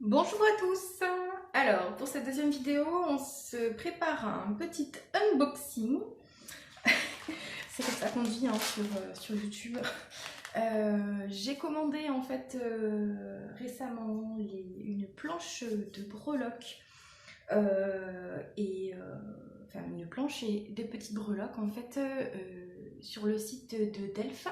Bonjour à tous. Alors pour cette deuxième vidéo on se prépare à un petit unboxing. C'est comme ça qu'on dit hein, sur YouTube. J'ai commandé en fait récemment une planche de breloques enfin une planche et des petites breloques en fait sur le site de Delphes.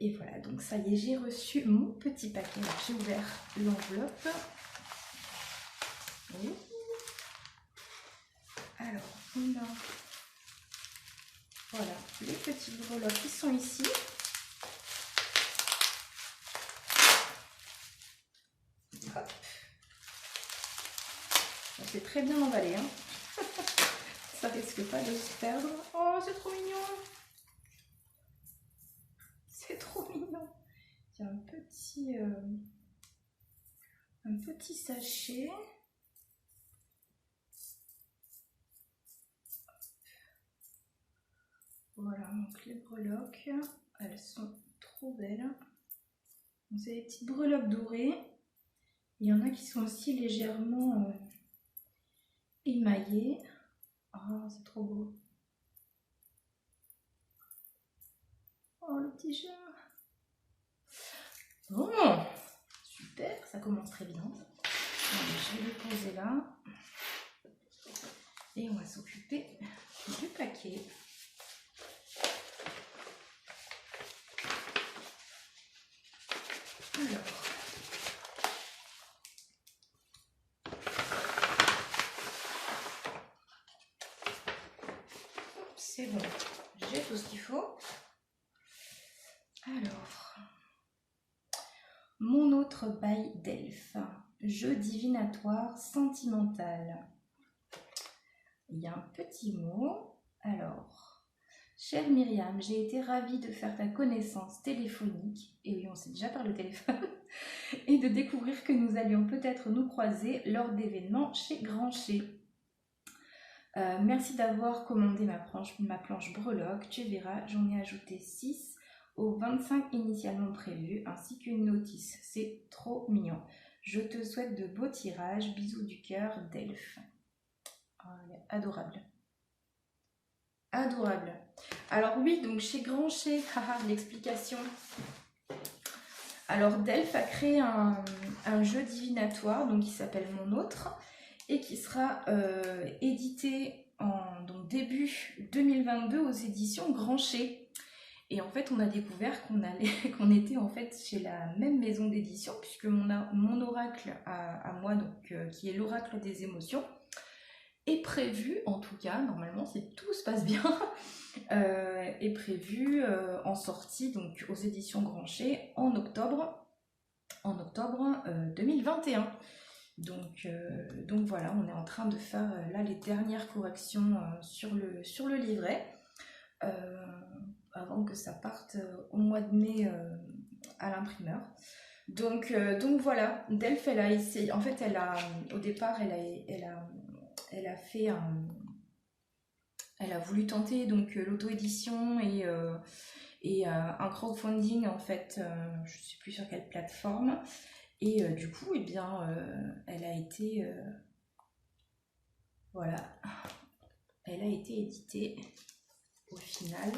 Et voilà, donc ça y est, j'ai reçu mon petit paquet. Alors j'ai ouvert l'enveloppe. Alors on a voilà les petites breloques qui sont ici. Hop. C'est très bien emballé, hein. Ça risque pas de se perdre. Oh, c'est trop mignon. C'est trop mignon. Il y a un petit sachet. Voilà, donc les breloques, elles sont trop belles. C'est des petites breloques dorées. Il y en a qui sont aussi légèrement émaillées. Oh, c'est trop beau. Oh, le petit chat. Bon, super, ça commence très bien. Allez, je vais le poser là. Et on va s'occuper du paquet. C'est bon, j'ai tout ce qu'il faut. Alors, mon autre by Delphes, jeu divinatoire sentimental. Il y a un petit mot. Alors, chère Myriam, j'ai été ravie de faire ta connaissance téléphonique. Et oui, on s'est déjà parlé au téléphone. Et de découvrir que nous allions peut-être nous croiser lors d'événements chez Grancher. Merci d'avoir commandé ma planche breloque. Tu verras, j'en ai ajouté 6 aux 25 initialement prévus, ainsi qu'une notice. C'est trop mignon. Je te souhaite de beaux tirages. Bisous du cœur, Delphes. Oh, elle est adorable. Adorable. Alors oui, donc chez Grancher, l'explication. Alors Delphes a créé un jeu divinatoire donc, qui s'appelle Mon Autre et qui sera édité en donc, début 2022 aux éditions Grancher. Et en fait, on a découvert qu'on était en fait chez la même maison d'édition puisque mon oracle à moi, donc, qui est l'oracle des émotions, est prévu, en tout cas, normalement, si tout se passe bien, est prévu en sortie donc, aux éditions Grancher en octobre 2021. Donc voilà, on est en train de faire là les dernières corrections sur le livret avant que ça parte au mois de mai à l'imprimeur. Donc voilà, Delphes, elle a essayé, en fait, au départ, elle a voulu tenter donc l'auto-édition et un crowdfunding en fait, je ne sais plus sur quelle plateforme. Et du coup, eh bien, elle a été, voilà, elle a été éditée au final.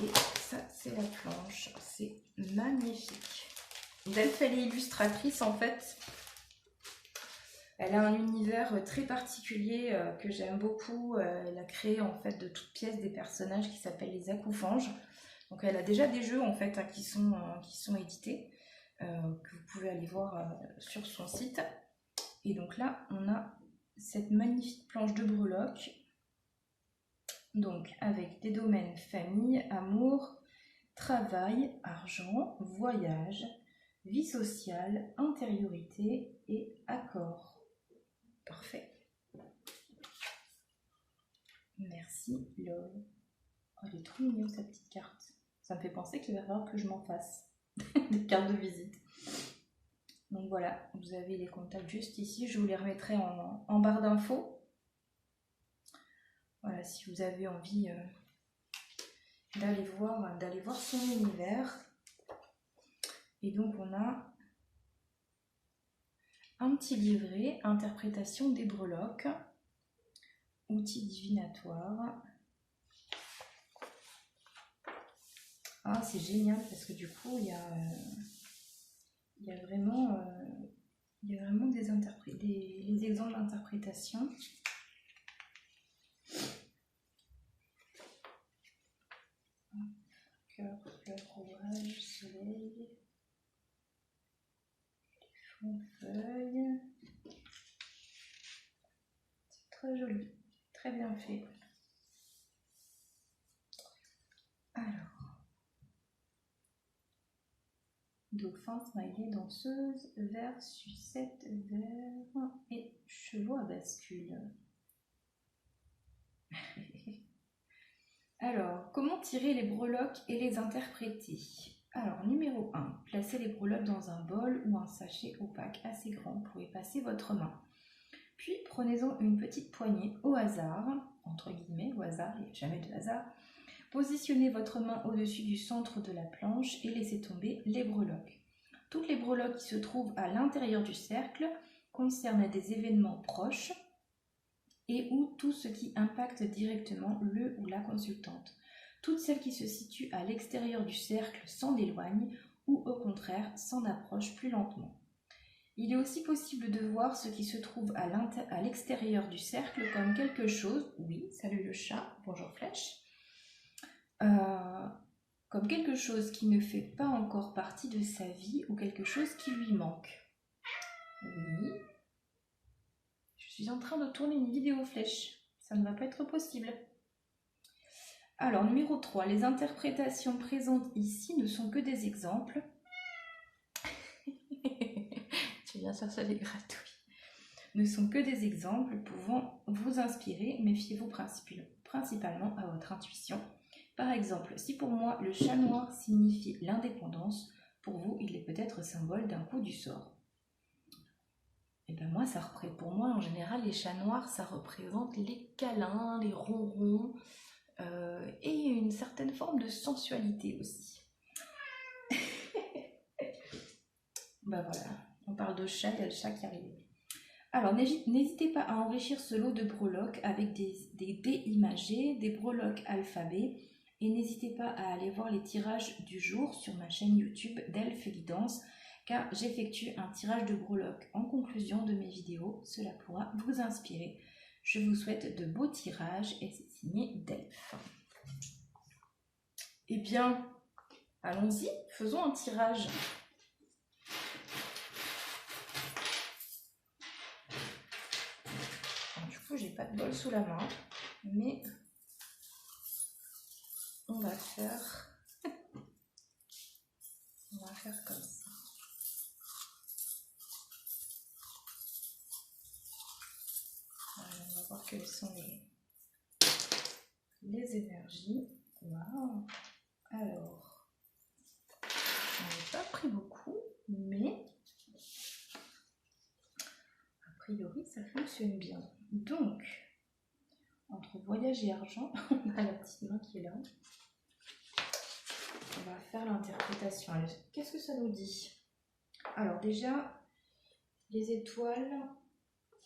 Et ça, c'est la planche, c'est magnifique. Delphes, elle est illustratrice en fait. Elle a un univers très particulier que j'aime beaucoup. Elle a créé en fait de toutes pièces des personnages qui s'appellent les Acoufanges. Donc elle a déjà des jeux en fait hein, qui sont édités, que vous pouvez aller voir sur son site. Et donc là, on a cette magnifique planche de breloques, donc avec des domaines famille, amour, travail, argent, voyage, vie sociale, intériorité et accord. Parfait. Merci, lol. Oh, elle est trop mignonne cette petite carte. Ça me fait penser qu'il va falloir que je m'en fasse des cartes de visite. Donc voilà, vous avez les contacts juste ici. Je vous les remettrai en barre d'infos. Voilà, si vous avez envie d'aller voir son univers. Et donc on a un petit livret, interprétation des breloques, outils divinatoires. Ah, c'est génial parce que du coup, il y a vraiment des exemples d'interprétation. Cœur, fleur, rouage, soleil, feuilles. C'est très joli, très bien fait. Alors, dauphin, smiley, danseuse, vers, sucette, vers et chevaux à bascule. Alors, comment tirer les breloques et les interpréter? Alors, numéro 1, placez les breloques dans un bol ou un sachet opaque assez grand pour y passer votre main. Puis, prenez-en une petite poignée au hasard, entre guillemets, au hasard, il n'y a jamais de hasard. Positionnez votre main au-dessus du centre de la planche et laissez tomber les breloques. Toutes les breloques qui se trouvent à l'intérieur du cercle concernent des événements proches et ou tout ce qui impacte directement le ou la consultante. Toutes celles qui se situent à l'extérieur du cercle s'en éloignent ou au contraire s'en approchent plus lentement. Il est aussi possible de voir ce qui se trouve à l'extérieur du cercle comme quelque chose, oui, salut le chat, bonjour Flèche, comme quelque chose qui ne fait pas encore partie de sa vie ou quelque chose qui lui manque. Oui. Je suis en train de tourner une vidéo Flèche. Ça ne va pas être possible. Alors, numéro 3. Les interprétations présentes ici ne sont que des exemples. Tu viens chercher les gratouilles. Ne sont que des exemples pouvant vous inspirer. Méfiez-vous principalement à votre intuition. Par exemple, si pour moi le chat noir signifie l'indépendance, pour vous il est peut-être symbole d'un coup du sort. Et bien moi, pour moi en général les chats noirs ça représente les câlins, les ronrons et une certaine forme de sensualité aussi. Ben voilà, on parle de chat, il y a le chat qui arrive. Alors n'hésitez pas à enrichir ce lot de breloques avec des dés imagés, des breloques alphabet. Et n'hésitez pas à aller voir les tirages du jour sur ma chaîne YouTube d'Elf et Guidance, car j'effectue un tirage de breloques en conclusion de mes vidéos. Cela pourra vous inspirer. Je vous souhaite de beaux tirages et c'est signé d'Elf. Eh bien, allons-y, faisons un tirage. Alors, du coup, j'ai pas de bol sous la main, mais on va faire comme ça. Alors, on va voir quelles sont les énergies. Waouh! Alors, j'en ai pas pris beaucoup, mais a priori ça fonctionne bien. Donc, entre voyage et argent, on a la petite main qui est là. On va faire l'interprétation. Qu'est-ce que ça nous dit? Alors déjà, les étoiles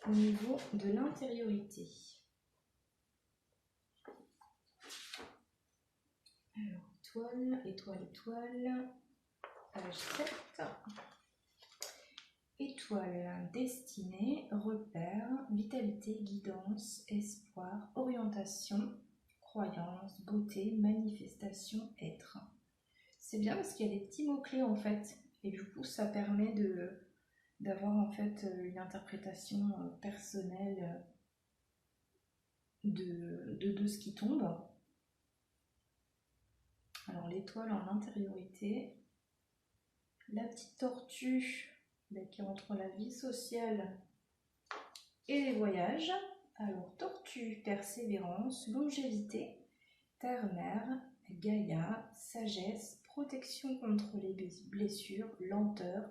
au niveau de l'intériorité. Alors, étoile, page 7. Étoile, destinée, repère, vitalité, guidance, espoir, orientation, croyance, beauté, manifestation, être. C'est bien parce qu'il y a des petits mots-clés en fait, et du coup ça permet d'avoir en fait une interprétation personnelle de ce qui tombe. Alors l'étoile en intériorité, la petite tortue qui est entre la vie sociale et les voyages. Alors tortue, persévérance, longévité, terre-mère, Gaïa, sagesse, protection contre les blessures, lenteur.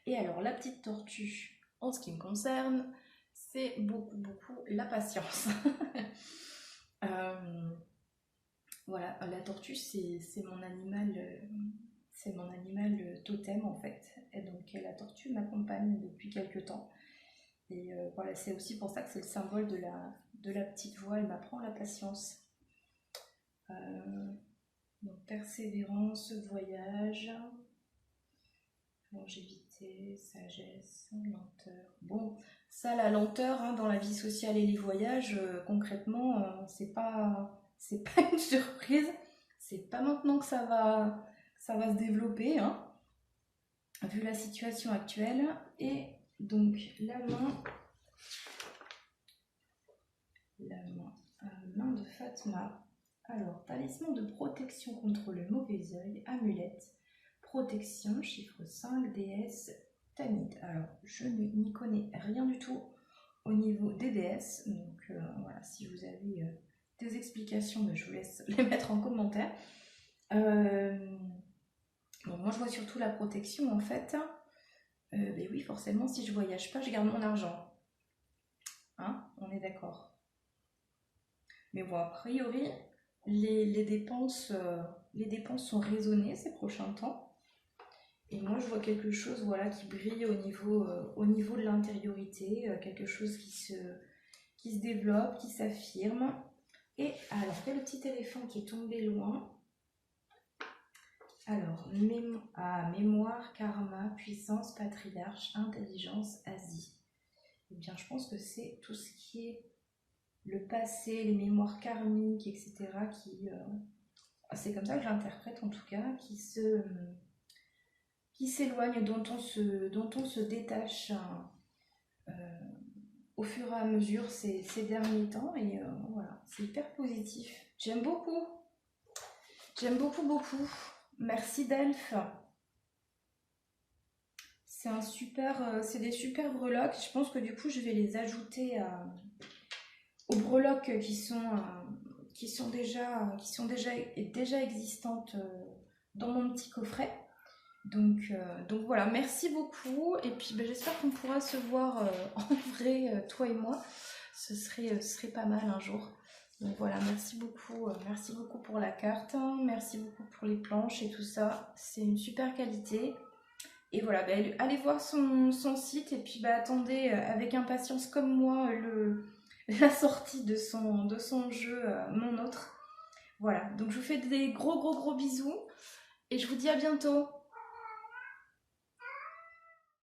Et alors la petite tortue, en ce qui me concerne, c'est beaucoup la patience. Voilà, la tortue c'est mon animal C'est mon animal totem en fait. Et donc la tortue m'accompagne depuis quelques temps. Et voilà, c'est aussi pour ça que c'est le symbole de la petite voix. Elle m'apprend la patience. Donc persévérance, voyage, longévité, sagesse, lenteur. Bon, ça, la lenteur hein, dans la vie sociale et les voyages, concrètement, c'est pas une surprise. C'est pas maintenant que ça va se développer, hein, vu la situation actuelle. Et donc la main de Fatma. Alors, talisman de protection contre le mauvais œil, amulette, protection, chiffre 5, déesse, Tanit. Alors, je n'y connais rien du tout au niveau des déesses, donc voilà, si vous avez des explications, je vous laisse les mettre en commentaire. Bon, moi, je vois surtout la protection, en fait. Mais oui, forcément, si je voyage pas, je garde mon argent. Hein, on est d'accord. Mais bon, a priori, les dépenses sont raisonnées ces prochains temps. Et moi, je vois quelque chose voilà, qui brille au niveau de l'intériorité, quelque chose qui se développe, qui s'affirme. Et alors, il y a le petit éléphant qui est tombé loin. Alors, mémoire, karma, puissance, patriarche, intelligence, Asie. Eh bien, je pense que c'est tout ce qui est le passé, les mémoires karmiques, etc. C'est comme ça que j'interprète en tout cas, qui s'éloignent, dont on se détache au fur et à mesure ces derniers temps. Et voilà, c'est hyper positif. J'aime beaucoup. J'aime beaucoup, beaucoup. Merci Delph. C'est des super breloques. Je pense que du coup, je vais les ajouter aux breloques qui sont déjà existantes dans mon petit coffret. Donc voilà, merci beaucoup. Et puis j'espère qu'on pourra se voir en vrai, toi et moi. Ce serait pas mal un jour. Donc voilà, merci beaucoup pour la carte. Merci beaucoup pour les planches et tout ça. C'est une super qualité. Et voilà, allez voir son site et puis attendez avec impatience comme moi la sortie de son jeu, mon autre. Voilà, donc je vous fais des gros bisous et je vous dis à bientôt.